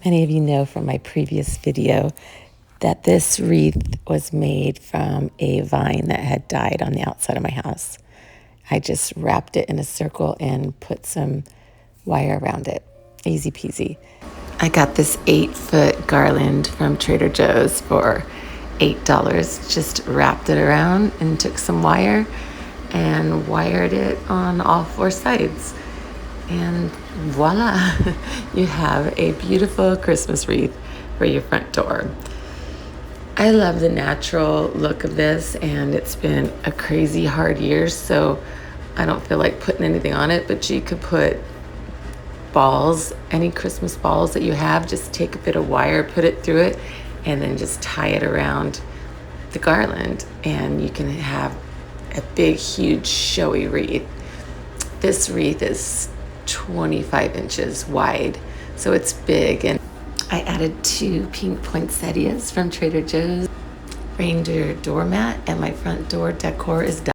Many of you know from my previous video that this wreath was made from a vine that had died on the outside of my house. I just wrapped it in a circle and put some wire around it. Easy peasy. I got this 8-foot garland from Trader Joe's for $8. Just wrapped it around and took some wire and wired it on all 4 sides. And voila, you have a beautiful Christmas wreath for your front door. I love the natural look of this, and it's been a crazy hard year, so I don't feel like putting anything on it, but you could put balls, any Christmas balls that you have, just take a bit of wire, put it through it, and then just tie it around the garland, and you can have a big, huge, showy wreath. This wreath is 25 inches wide, so it's big. And I added 2 pink poinsettias from Trader Joe's, reindeer doormat, and my front door decor is done.